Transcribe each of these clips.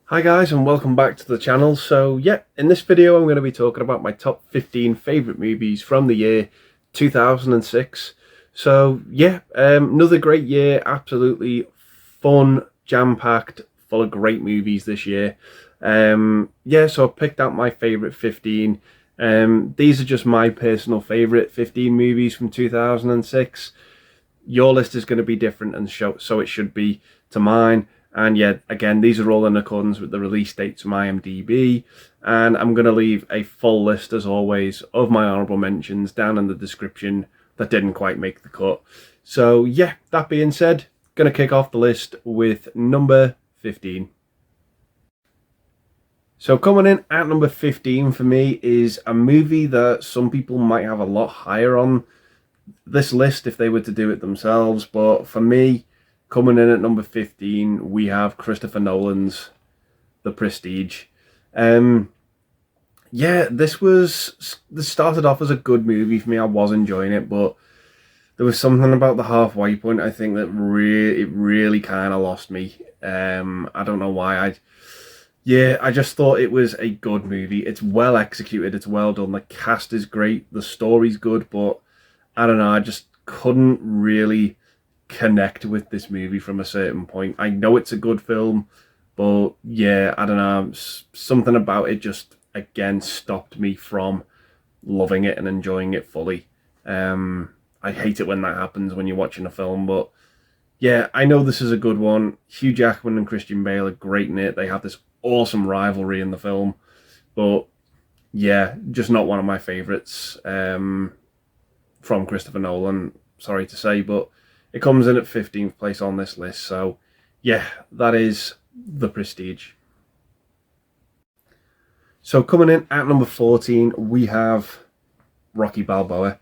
Hi guys, and welcome back to the channel. So yeah, in this video I'm going to be talking about my top 15 favourite movies from the year 2006. So yeah, another great year, absolutely fun, jam-packed, full of great movies this year. Yeah, so I picked out my favourite 15. These are just my personal favourite 15 movies from 2006. Your list is going to be different, and so it should be to mine. And yeah, again, these are all in accordance with the release dates from IMDb. And I'm going to leave a full list, as always, of my honourable mentions down in the description that didn't quite make the cut. So yeah, that being said, going to kick off the list with number 15. So coming in at number 15 for me is a movie that some people might have a lot higher on this list if they were to do it themselves. But for me, coming in at number 15, we have Christopher Nolan's The Prestige. Yeah, this started off as a good movie for me. I was enjoying it, but there was something about the halfway point, I think, that it really kind of lost me. I don't know why. I just thought it was a good movie. It's well executed. It's well done. The cast is great. The story's good, but I don't know. I just couldn't really connect with this movie from a certain point. I know it's a good film, but yeah, I don't know, something about it just again stopped me from loving it and enjoying it fully. I hate it when that happens when you're watching a film, but yeah, I know this is a good one. Hugh Jackman and Christian Bale are great in it. They have this awesome rivalry in the film, but yeah, just not one of my favorites from Christopher Nolan, sorry to say, but it comes in at 15th place on this list. So yeah, that is The Prestige. So coming in at number 14, we have Rocky Balboa,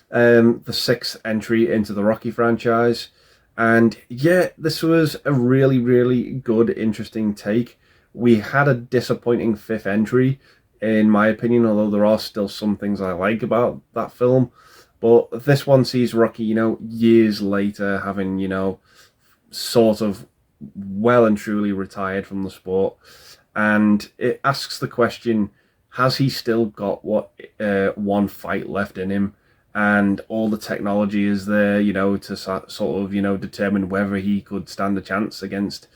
the 6th entry into the Rocky franchise. And yeah, this was a really, really good, interesting take. We had a disappointing 5th entry, in my opinion, although there are still some things I like about that film. But this one sees Rocky, years later, having, sort of well and truly retired from the sport. And it asks the question, has he still got one fight left in him? And all the technology is there, to sort of, determine whether he could stand a chance against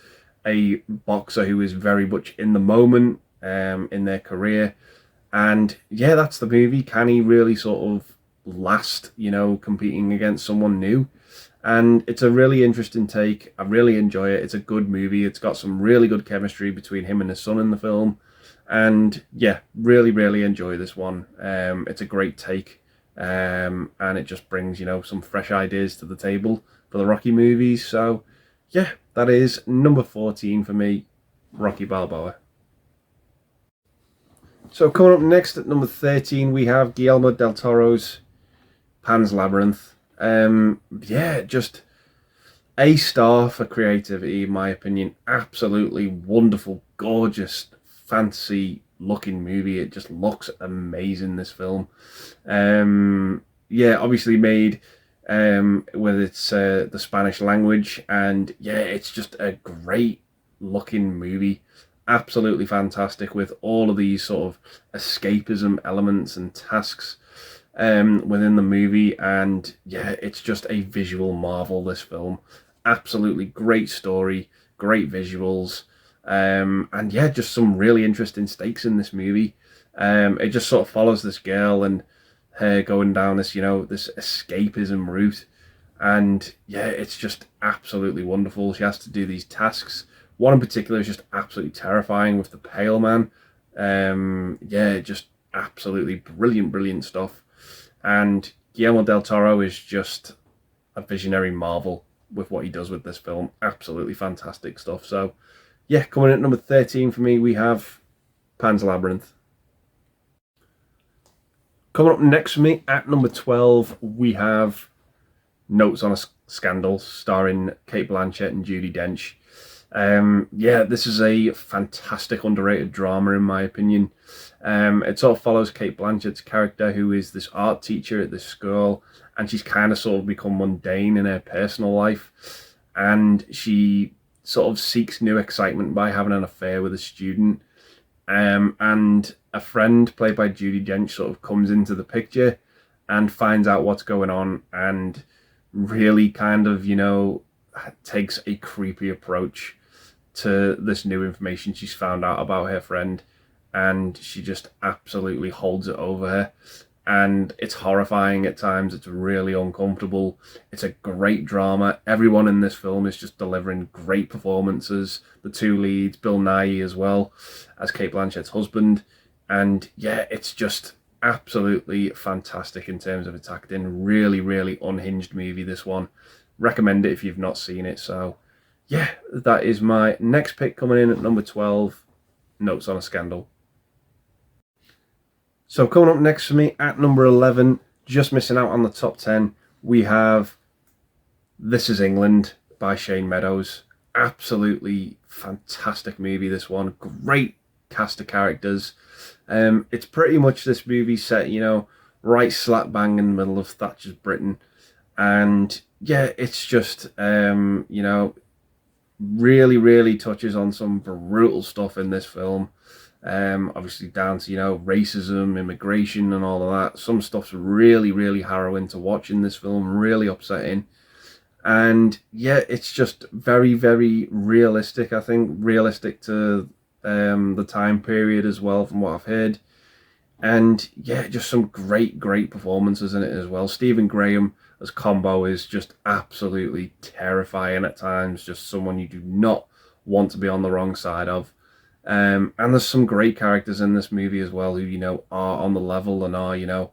a boxer who is very much in the moment in their career. And yeah, that's the movie. Can he really sort of last, competing against someone new? And it's a really interesting take. I really enjoy it. It's a good movie. It's got some really good chemistry between him and his son in the film. And yeah, really, really enjoy this one. It's a great take. And it just brings, some fresh ideas to the table for the Rocky movies. So yeah, that is number 14 for me, Rocky Balboa. So coming up next at number 13, we have Guillermo del Toro's Pan's Labyrinth. Yeah, just a star for creativity, in my opinion. Absolutely wonderful, gorgeous, fantasy looking movie. It just looks amazing, this film. Yeah, obviously made with its the Spanish language, and yeah, it's just a great looking movie. Absolutely fantastic, with all of these sort of escapism elements and tasks within the movie. And yeah, it's just a visual marvel, this film. Absolutely great story, great visuals, and yeah, just some really interesting stakes in this movie. It just sort of follows this girl and her going down this, this escapism route. And yeah, it's just absolutely wonderful. She has to do these tasks. One in particular is just absolutely terrifying, with the Pale Man. Yeah, just absolutely brilliant stuff. And Guillermo del Toro is just a visionary marvel with what he does with this film. Absolutely fantastic stuff. So yeah, coming in at number 13 for me, we have Pan's Labyrinth. Coming up next for me at number 12, we have Notes on a Scandal, starring Cate Blanchett and Judi Dench. Yeah, this is a fantastic, underrated drama, in my opinion. It sort of follows Cate Blanchett's character, who is this art teacher at this school, and she's kind of sort of become mundane in her personal life, and she sort of seeks new excitement by having an affair with a student. And a friend played by Judi Dench sort of comes into the picture and finds out what's going on, and really kind of, takes a creepy approach to this new information she's found out about her friend, and she just absolutely holds it over her. And it's horrifying at times. It's really uncomfortable. It's a great drama. Everyone in this film is just delivering great performances. The two leads, Bill Nighy as well as Cate Blanchett's husband. And yeah, it's just absolutely fantastic in terms of its acting. Really, really unhinged movie, this one. Recommend it if you've not seen it. So yeah, that is my next pick, coming in at number 12, Notes on a Scandal. So coming up next for me at number 11, just missing out on the top 10, we have This Is England by Shane Meadows. Absolutely fantastic movie, this one. Great cast of characters. It's pretty much this movie set, right slap bang in the middle of Thatcher's Britain. And yeah, it's just, really, really touches on some brutal stuff in this film. Obviously down to, racism, immigration and all of that. Some stuff's really, really harrowing to watch in this film, really upsetting. And yeah, it's just very, very realistic, I think. Realistic to the time period as well, from what I've heard. And yeah, just some great, great performances in it as well. Stephen Graham as Combo is just absolutely terrifying at times. Just someone you do not want to be on the wrong side of. And there's some great characters in this movie as well who, are on the level and are,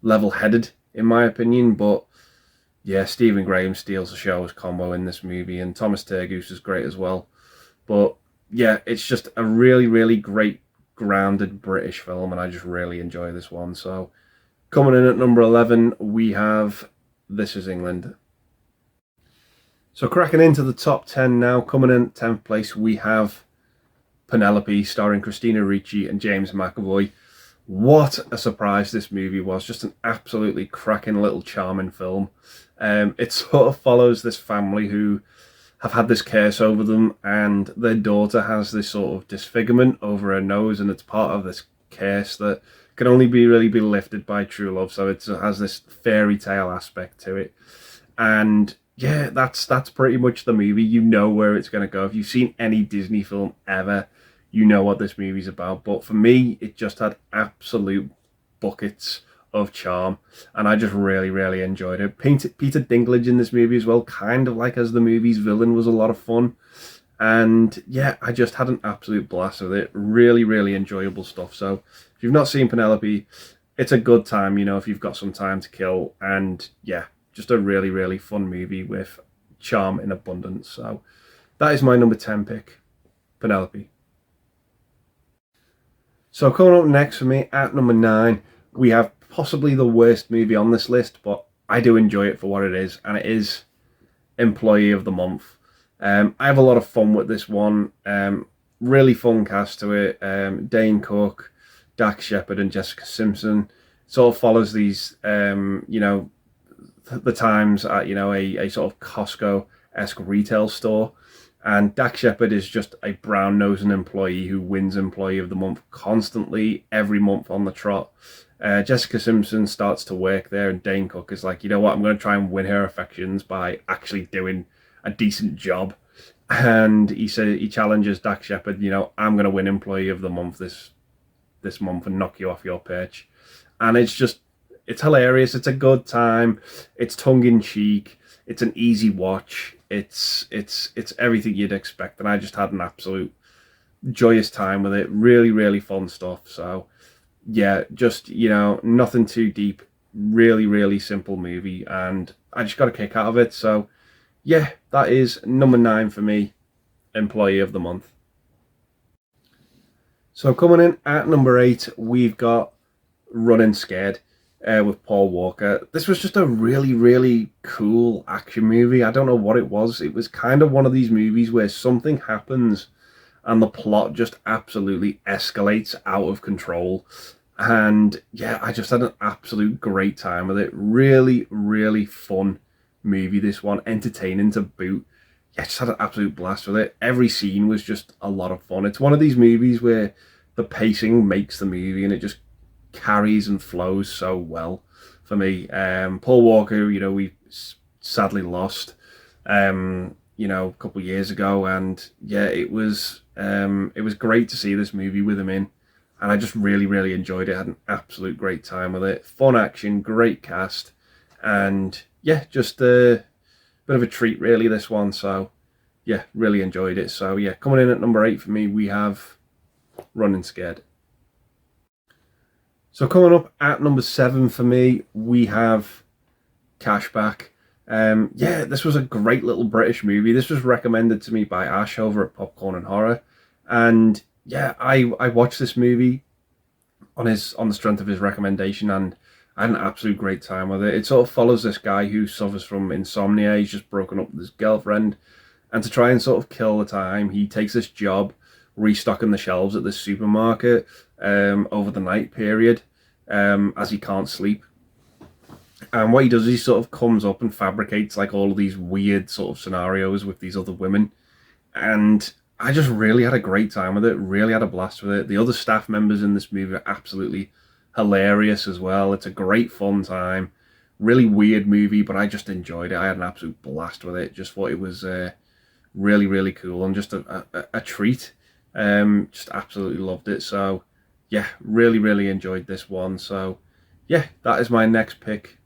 level-headed, in my opinion. But yeah, Stephen Graham steals the show as Combo in this movie, and Thomas Turgoose is great as well. But yeah, it's just a really, really great, grounded British film, and I just really enjoy this one. So coming in at number 11, we have This Is England. So cracking into the top 10 now, coming in at 10th place, we have Penelope, starring Christina Ricci and James McAvoy. What a surprise this movie was. Just an absolutely cracking little charming film. It sort of follows this family who have had this curse over them, and their daughter has this sort of disfigurement over her nose, and it's part of this curse that can only really be lifted by true love. So it has this fairy tale aspect to it. And yeah, that's pretty much the movie. You know where it's going to go. If you've seen any Disney film ever, you know what this movie's about. But for me, it just had absolute buckets of charm, and I just really, really enjoyed it. Peter Dinklage in this movie as well, kind of like as the movie's villain, was a lot of fun. And yeah, I just had an absolute blast with it. Really, really enjoyable stuff. So if you've not seen Penelope, it's a good time, if you've got some time to kill. And yeah, just a really, really fun movie with charm in abundance. So that is my number 10 pick, Penelope. So coming up next for me at number 9, we have possibly the worst movie on this list, but I do enjoy it for what it is, and it is Employee of the Month. I have a lot of fun with this one. Really fun cast to it. Dane Cook, Dax Shepard and Jessica Simpson. It sort of follows these, the times at, a sort of Costco-esque retail store. And Dax Shepard is just a brown-nosing employee who wins Employee of the Month constantly, every month on the trot. Jessica Simpson starts to work there, and Dane Cook is like, you know what, I'm going to try and win her affections by actually doing a decent job. And he challenges Dax Shepard, I'm going to win Employee of the Month this month and knock you off your perch. And it's hilarious. It's a good time. It's tongue-in-cheek. It's an easy watch. It's everything you'd expect, and I just had an absolute joyous time with it. Really, really fun stuff. So yeah, just, nothing too deep. Really, really simple movie, and I just got a kick out of it. So yeah, that is number 9 for me, Employee of the Month. So coming in at number 8, we've got Running Scared with Paul Walker. This was just a really, really cool action movie. I don't know what it was. It was kind of one of these movies where something happens and the plot just absolutely escalates out of control. And yeah, I just had an absolute great time with it. Really, really fun movie, this one. Entertaining to boot. yeah, just had an absolute blast with it. Every scene was just a lot of fun. It's one of these movies where the pacing makes the movie and it just carries and flows so well for me. Paul Walker, we sadly lost, a couple of years ago, and yeah, it was great to see this movie with him in, and I just really, really enjoyed it. Had an absolute great time with it. Fun action, great cast, and yeah, just a bit of a treat really, this one. So yeah, really enjoyed it. So yeah, coming in at number 8 for me, we have Running Scared. So coming up at number 7 for me, we have Cashback. Yeah, this was a great little British movie. This was recommended to me by Ash over at Popcorn and Horror, and yeah, I watched this movie on the strength of his recommendation, and I had an absolute great time with it. It sort of follows this guy who suffers from insomnia. He's just broken up with his girlfriend, and to try and sort of kill the time, he takes this job restocking the shelves at this supermarket over the night period, as he can't sleep. And what he does is he sort of comes up and fabricates like all of these weird sort of scenarios with these other women. And I just really had a great time with it, really had a blast with it. The other staff members in this movie are absolutely hilarious as well. It's a great fun time. Really weird movie, but I just enjoyed it. I had an absolute blast with it. Just thought it was really, really cool and just a treat. Just absolutely loved it. So yeah, really, really enjoyed this one. So yeah, that is my next pick,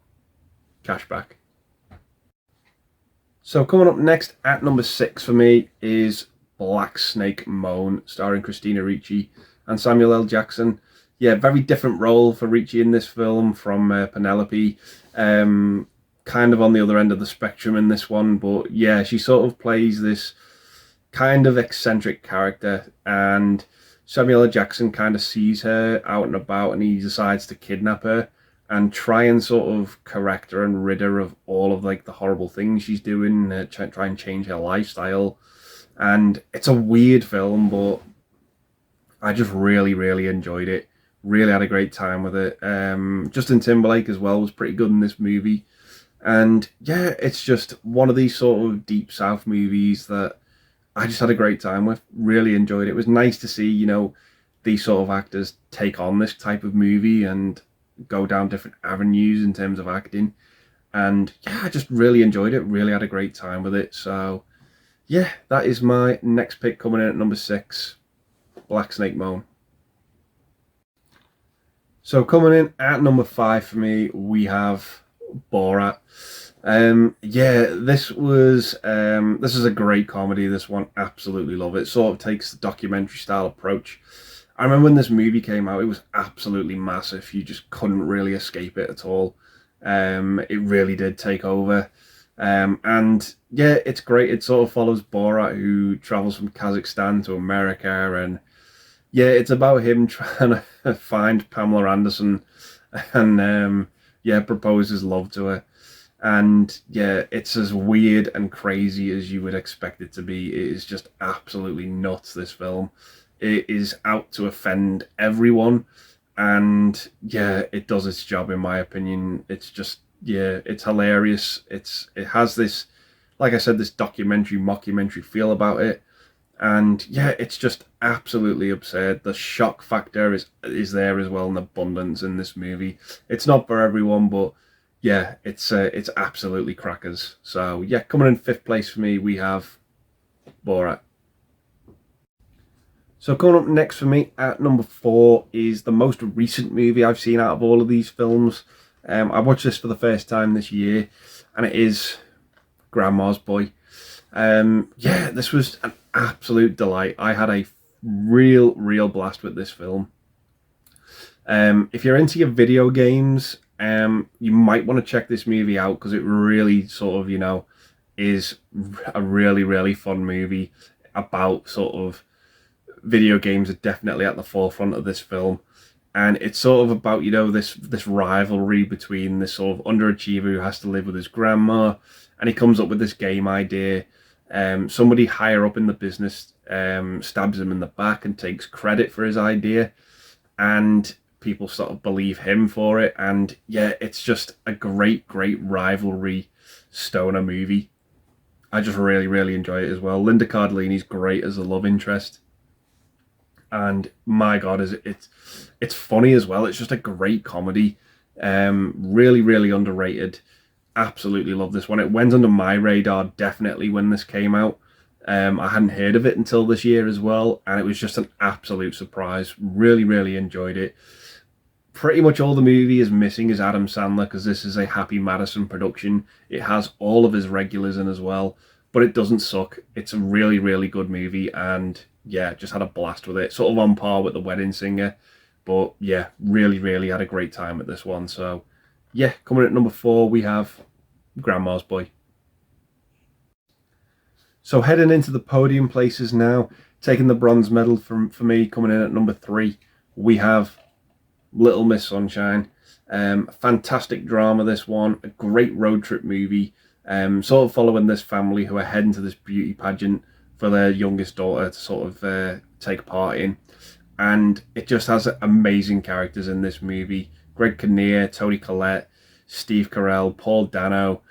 Cashback. So coming up next at number 6 for me is Black Snake Moan, starring Christina Ricci and Samuel L. Jackson. Yeah, very different role for Ricci in this film from Penelope. Kind of on the other end of the spectrum in this one, but yeah, she sort of plays this kind of eccentric character, and Samuel L. Jackson kind of sees her out and about, and he decides to kidnap her and try and sort of correct her and rid her of all of like the horrible things she's doing, try and change her lifestyle. And it's a weird film, but I just really, really enjoyed it. Really had a great time with it. Justin Timberlake as well was pretty good in this movie. And yeah, it's just one of these sort of deep south movies that I just had a great time with. Really enjoyed it. It was nice to see, these sort of actors take on this type of movie and go down different avenues in terms of acting. And yeah, I just really enjoyed it. Really had a great time with it. So yeah, that is my next pick coming in at number 6, Black Snake Moan. So coming in at number 5 for me, we have Borat. Yeah, this is a great comedy. This one, absolutely love it. Sort of takes the documentary style approach. I remember when this movie came out, it was absolutely massive. You just couldn't really escape it at all. It really did take over. And yeah, it's great. It sort of follows Borat, who travels from Kazakhstan to America, and yeah, it's about him trying to find Pamela Anderson and yeah, propose his love to her. And yeah, it's as weird and crazy as you would expect it to be. It is just absolutely nuts, this film. It is out to offend everyone, and yeah, it does its job in my opinion. It's just, yeah, it's hilarious. It has this, like I said, this documentary, mockumentary feel about it. And yeah, it's just absolutely absurd. The shock factor is there as well in abundance in this movie. It's not for everyone, but yeah, it's absolutely crackers. So yeah, coming in 5th place for me, we have Borat. So coming up next for me at number 4 is the most recent movie I've seen out of all of these films. I watched this for the first time this year, and it is Grandma's Boy. Yeah, this was an absolute delight. I had a real blast with this film. If you're into your video games, you might want to check this movie out, because it really sort of, is a really fun movie about sort of video games are definitely at the forefront of this film. And it's sort of about, this rivalry between this sort of underachiever who has to live with his grandma, and he comes up with this game idea. Somebody higher up in the business stabs him in the back and takes credit for his idea, and people sort of believe him for it. And yeah, it's just a great rivalry stoner movie. I just really, really enjoy it as well. Linda Cardellini's great as a love interest, and my God, is it's funny as well. It's just a great comedy. Really, really underrated. Absolutely love this one. It went under my radar definitely when this came out. I hadn't heard of it until this year as well, and it was just an absolute surprise. Really, really enjoyed it. Pretty much all the movie is missing is Adam Sandler, because this is a Happy Madison production. It has all of his regulars in as well, but it doesn't suck. It's a really, really good movie, and yeah, just had a blast with it. Sort of on par with The Wedding Singer, but yeah, really, really had a great time at this one. So yeah, coming at number 4, we have Grandma's Boy. So heading into the podium places now, taking the bronze medal for me, coming in at number 3, we have Little Miss Sunshine. Fantastic drama, this one. A great road trip movie. Sort of following this family who are heading to this beauty pageant for their youngest daughter to sort of take part in. And it just has amazing characters in this movie. Greg Kinnear, Toni Collette, Steve Carell, Paul Dano,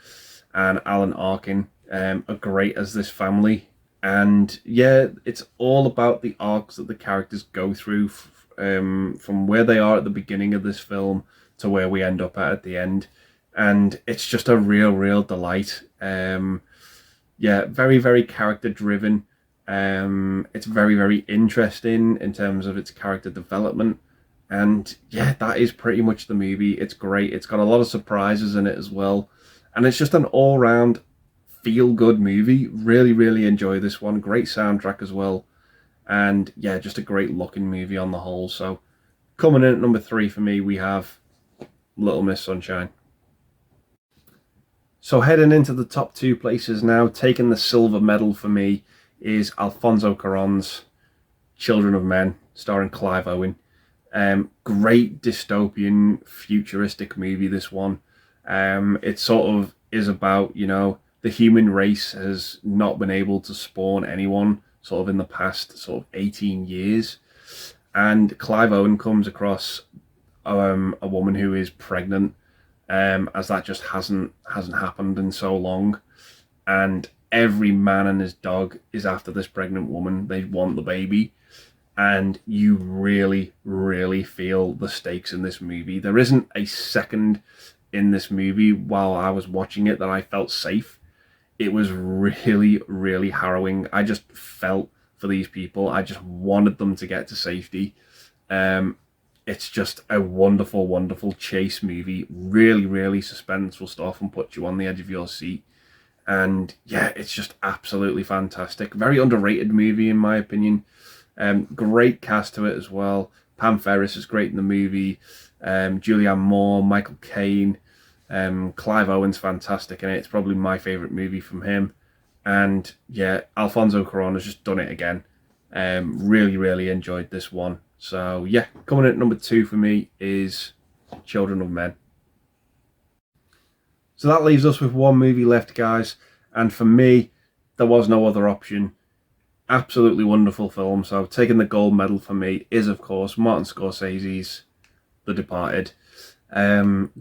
and Alan Arkin are great as this family. And yeah, it's all about the arcs that the characters go through from where they are at the beginning of this film to where we end up at the end. And it's just a real delight. Yeah, very, very character driven. It's very, very interesting in terms of its character development. And yeah, that is pretty much the movie. It's great. It's got a lot of surprises in it as well. And it's just an all-round feel-good movie. Really, really enjoy this one. Great soundtrack as well. And yeah, just a great looking movie on the whole. So coming in at number 3 for me, we have Little Miss Sunshine. So heading into the top 2 places now, taking the silver medal for me is Alfonso Cuarón's Children of Men, starring Clive Owen. Great dystopian, futuristic movie, this one. It sort of is about, the human race has not been able to spawn anyone sort of in the past sort of 18 years. And Clive Owen comes across a woman who is pregnant, as that just hasn't happened in so long. And every man and his dog is after this pregnant woman. They want the baby. And you really, really feel the stakes in this movie. There isn't a second in this movie while I was watching it that I felt safe. It was really, really harrowing. I just felt for these people. I just wanted them to get to safety. It's just a wonderful, wonderful chase movie. Really, really suspenseful stuff and puts you on the edge of your seat. And yeah, it's just absolutely fantastic. Very underrated movie in my opinion. Great cast to it as well. Pam Ferris is great in the movie. Julianne Moore, Michael Caine, Clive Owen's fantastic in it. It's probably my favourite movie from him. And yeah, Alfonso Cuarón has just done it again. Really, really enjoyed this one. So yeah, coming in at number 2 for me is Children of Men. So that leaves us with one movie left, guys. And for me, there was no other option. Absolutely wonderful film. So taking the gold medal for me is, of course, Martin Scorsese's The Departed.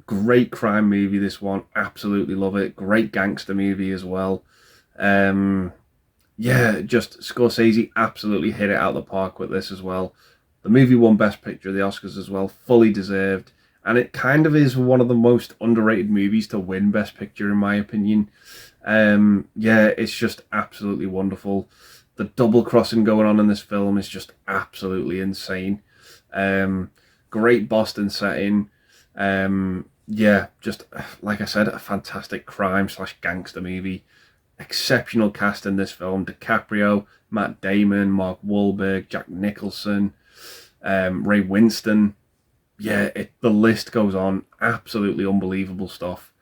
Great crime movie, this one. Absolutely love it. Great gangster movie as well. Yeah, just Scorsese absolutely hit it out of the park with this as well. The movie won Best Picture at the Oscars as well. Fully deserved. And it kind of is one of the most underrated movies to win Best Picture, in my opinion. Yeah, it's just absolutely wonderful. The double crossing going on in this film is just absolutely insane. Great Boston setting. Yeah, just like I said, a fantastic crime/gangster movie. Exceptional cast in this film. DiCaprio, Matt Damon, Mark Wahlberg, Jack Nicholson, Ray Winston. Yeah, the list goes on. Absolutely unbelievable stuff.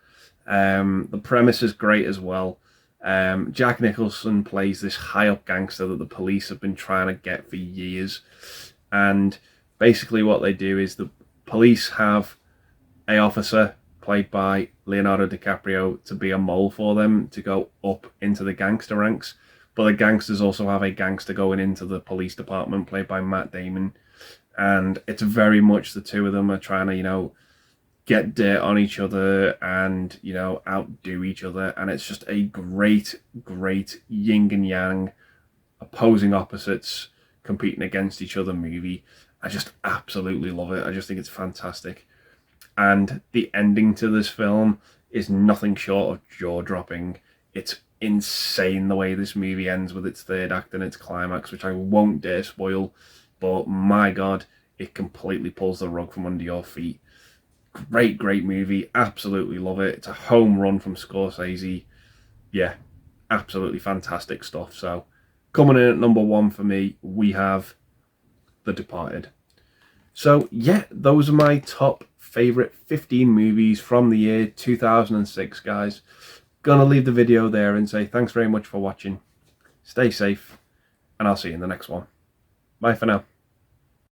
The premise is great as well. Jack Nicholson plays this high-up gangster that the police have been trying to get for years. And basically what they do is the police have a officer played by Leonardo DiCaprio to be a mole for them to go up into the gangster ranks. But the gangsters also have a gangster going into the police department played by Matt Damon. And it's very much the two of them are trying to, get dirt on each other and, you know, outdo each other. And it's just a great, great yin and yang, opposing opposites competing against each other movie. I just absolutely love it. I just think it's fantastic. And the ending to this film is nothing short of jaw-dropping. It's insane the way this movie ends with its third act and its climax, which I won't dare spoil, but my God, it completely pulls the rug from under your feet. Great, great movie. Absolutely love it. It's a home run from Scorsese. Yeah, absolutely fantastic stuff. So, coming in at number 1 for me, we have The Departed. So, yeah, those are my top favourite 15 movies from the year 2006, guys. Gonna leave the video there and say thanks very much for watching. Stay safe, and I'll see you in the next one. Bye for now.